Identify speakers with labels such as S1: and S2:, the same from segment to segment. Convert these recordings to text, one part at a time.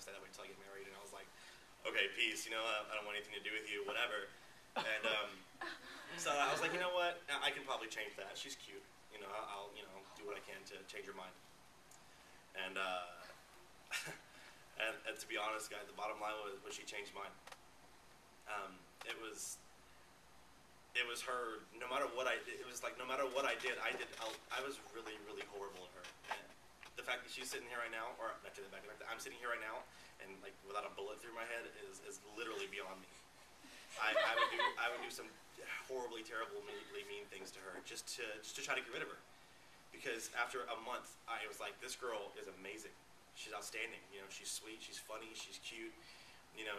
S1: stay that way until I get married. And I was like, okay, peace. I don't want anything to do with you, whatever. And so I was like, you know what? I can probably change that. She's cute. I'll do what I can to change her mind. And and to be honest, guys, the bottom line was she changed mine. It was her. No matter what I did, it was like no matter what I did, I was really, really horrible at her. And the fact that she's sitting here right now, or not to the fact that I'm sitting here right now, and like without a bullet through my head is literally beyond me. I would do some horribly, terribly mean things to her just to try to get rid of her. Because after a month, I was like, this girl is amazing. She's outstanding. She's sweet. She's funny. She's cute.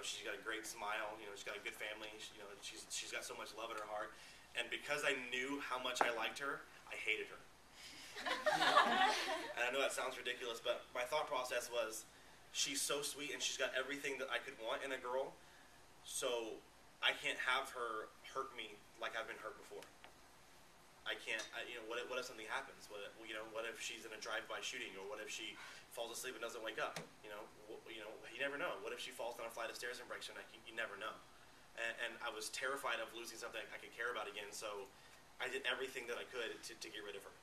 S1: She's got a great smile. She's got a good family. She's got so much love in her heart. And because I knew how much I liked her, I hated her. And I know that sounds ridiculous, but my thought process was, she's so sweet and she's got everything that I could want in a girl. So I can't have her hurt me like I've been hurt before. I can't. What if something happens? What if she's in a drive-by shooting, or what if she falls asleep and doesn't wake up? You never know. What if she falls down a flight of stairs and breaks her neck? You never know. And I was terrified of losing something I could care about again. So I did everything that I could to get rid of her.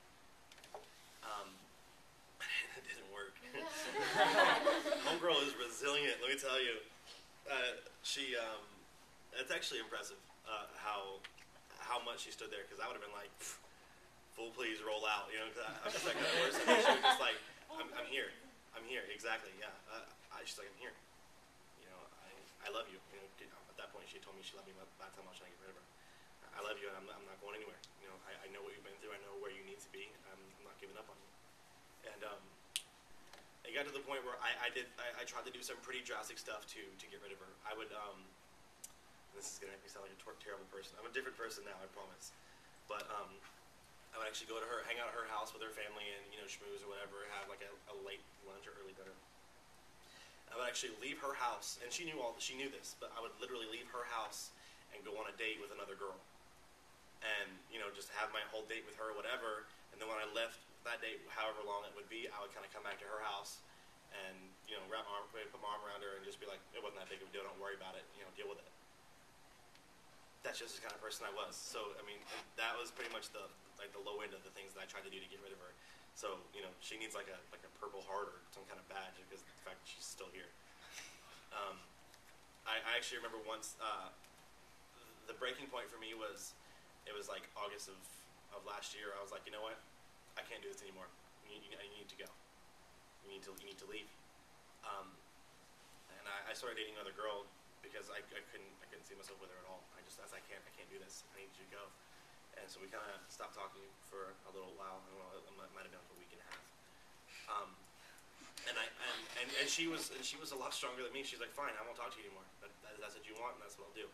S1: It didn't work. Homegirl is resilient. Let me tell you. It's actually impressive how much she stood there, because I would have been like, "Fool, please roll out." I'm just that kind of person. She was just like, "I'm here, exactly, yeah." She's like, "I'm here. I love you." At that point, she told me she loved me by the time I was trying to get rid of her. I love you, and I'm not going anywhere. I know what you've been through. I know where you need to be. I'm not giving up on you. And it got to the point where I tried to do some pretty drastic stuff to get rid of her. I would this is gonna make me sound like a terrible person. I'm a different person now, I promise. But I would actually go to her, hang out at her house with her family, and schmooze or whatever, have like a late lunch or early dinner. I would actually leave her house, and she knew this, but I would literally leave her house and go on a date with another girl, and just have my whole date with her or whatever. And then when I left that date, however long it would be, I would kind of come back to her house and put my arm around her and just be like, "It wasn't that big of a deal. Don't worry about it. Deal with it." That's just the kind of person I was. So that was pretty much the low end of the things that I tried to do to get rid of her. So she needs like a Purple Heart or some kind of badge because of the fact that she's still here. I actually remember once the breaking point for me was, it was like August of last year. I was like, you know what? I can't do this anymore. You need to go. You need to leave. And I started dating another girl because I couldn't see myself with her at all. I can't do this. I need you to go. And so we kind of stopped talking for a little while. I don't know. It might have been like a week and a half. And she was a lot stronger than me. She's like, "Fine, I won't talk to you anymore. That's what you want, and that's what I'll do.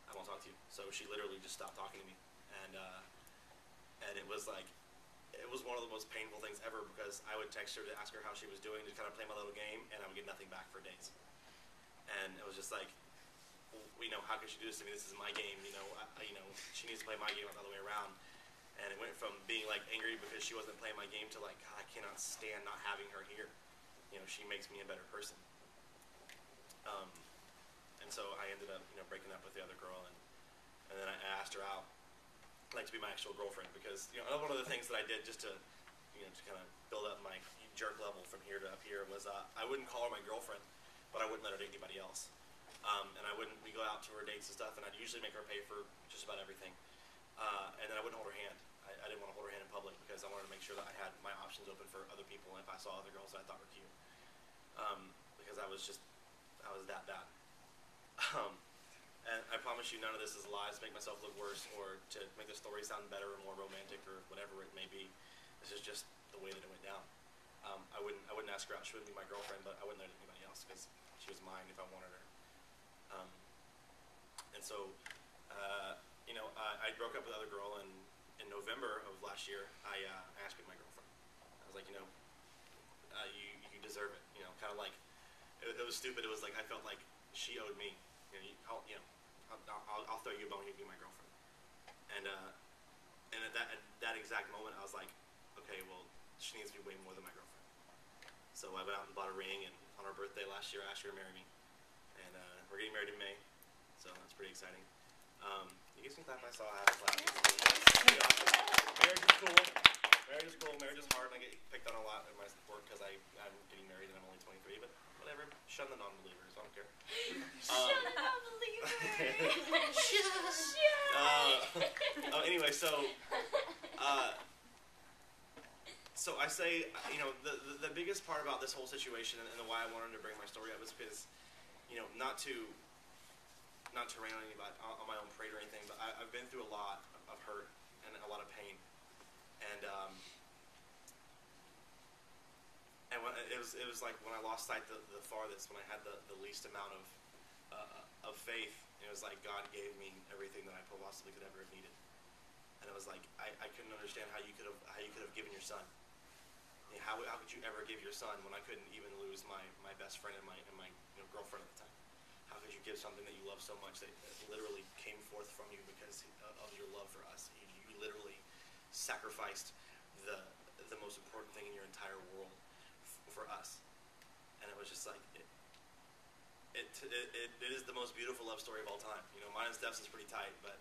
S1: I won't talk to you." So she literally just stopped talking to me, and it was like, it was one of the most painful things ever, because I would text her to ask her how she was doing, to kind of play my little game, and I would get nothing back for days. And it was just like, how could she do this to me? This is my game. She needs to play my game, not the other way around. And it went from being like angry because she wasn't playing my game to like, God, I cannot stand not having her here. She makes me a better person. And so I ended up, breaking up with the other girl, and then I asked her out, like, to be my actual girlfriend, because one of the things that I did just to kind of build up my jerk level from here to up here was I wouldn't call her my girlfriend, but I wouldn't let her date anybody else. And we go out to her dates and stuff, and I'd usually make her pay for just about everything. And then I wouldn't hold her hand. I didn't want to hold her hand in public because I wanted to make sure that I had my options open for other people, and if I saw other girls that I thought were cute. Because I was that bad. And I promise you, none of this is lies to make myself look worse or to make the story sound better or more romantic or whatever it may be. This is just the way that it went down. I wouldn't ask her out. She wouldn't be my girlfriend, but I wouldn't let anybody else because she was mine if I wanted her. And so, I broke up with the other girl, and in November of last year, I asked her to be my girlfriend. I was like, you deserve it. Kind of like, it was stupid. It was like I felt like she owed me. I'll throw you a bone. You can be my girlfriend. And at that exact moment, I was like, okay, well, she needs to be way more than my girlfriend. So I went out and bought a ring, and on our birthday last year, I asked her to marry me, and we're getting married in May, so that's pretty exciting. You guys can clap. I saw I have a clap. Marriage is cool. Marriage is cool. Marriage is hard, and I get picked on a lot at my work because I'm getting married and I'm only 23, but whatever. Shun the non-believers. I don't care.
S2: Shut the non-believers.
S1: Anyway, so I say, the biggest part about this whole situation and the why I wanted to bring my story up is because, not to rain on anybody on my own parade or anything, but I've been through a lot of hurt and a lot of pain, and it was like when I lost sight the farthest, when I had the least amount of faith. It was like God gave me everything that I possibly could ever have needed, and it was like I couldn't understand how you could have given your son. How could you ever give your son when I couldn't even lose my best friend and my girlfriend at the time? How could you give something that you love so much that literally came forth from you because of your love for us? You literally sacrificed the most important thing in your entire world for us, and it was just like it is the most beautiful love story of all time. Mine and Steph's is pretty tight, but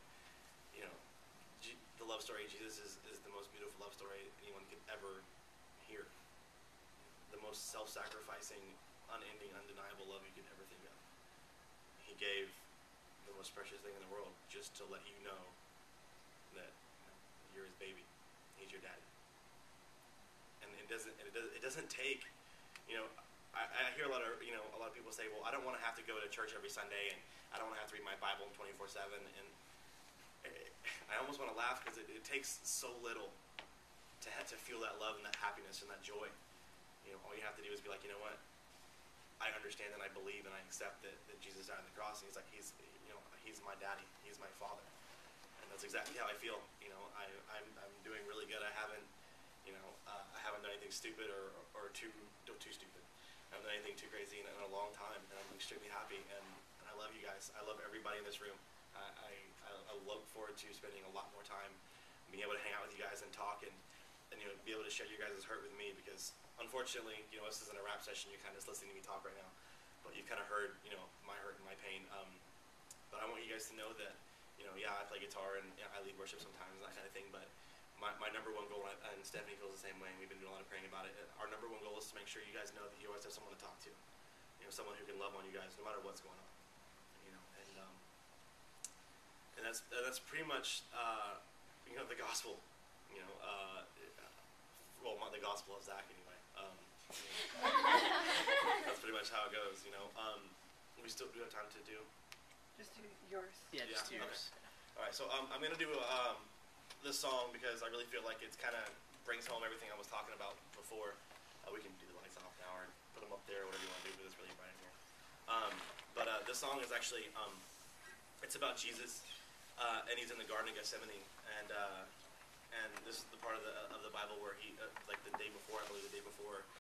S1: the love story of Jesus is the most beautiful love story anyone could ever hear. The most self-sacrificing, unending, undeniable love you could ever think of. He gave the most precious thing in the world just to let you know that you're his baby. He's your daddy. And it doesn't take, I hear a lot of people say, well, I don't want to have to go to church every Sunday, and I don't want to have to read my Bible 24/7, and I almost want to laugh because it takes so little to feel that love and that happiness and that joy. All you have to do is be like, you know what? I understand and I believe and I accept that Jesus died on the cross, and he's like, he's my daddy, he's my father, and that's exactly how I feel. I'm doing really good. I haven't done anything stupid or too stupid. I haven't done anything too crazy in a long time, and I'm extremely happy. And I love you guys. I love everybody in this room. I look forward to spending a lot more time being able to hang out with you guys and talk and be able to share your guys' hurt with me, because unfortunately, this isn't a rap session. You're kind of just listening to me talk right now, but you've kind of heard, my hurt and my pain. But I want you guys to know that, I play guitar and I lead worship sometimes and that kind of thing, but my number one goal, and Stephanie feels the same way, and we've been doing a lot of praying about it, our number one goal is to make sure you guys know that you always have someone to talk to, someone who can love on you guys no matter what's going on, and that's pretty much, the gospel, the gospel of Zach anyway. That's pretty much how it goes, We still do have time to do?
S3: Just do yours.
S2: Yeah, just do yours.
S1: Okay. All right, so I'm going to do this song because I really feel like it's kind of brings home everything I was talking about before. We can do the lights off now or put them up there, whatever you want to do, because it's really bright in here. But this song is actually, it's about Jesus, and he's in the Garden of Gethsemane, and this is the part of the Bible where he, like the day before, I believe the day before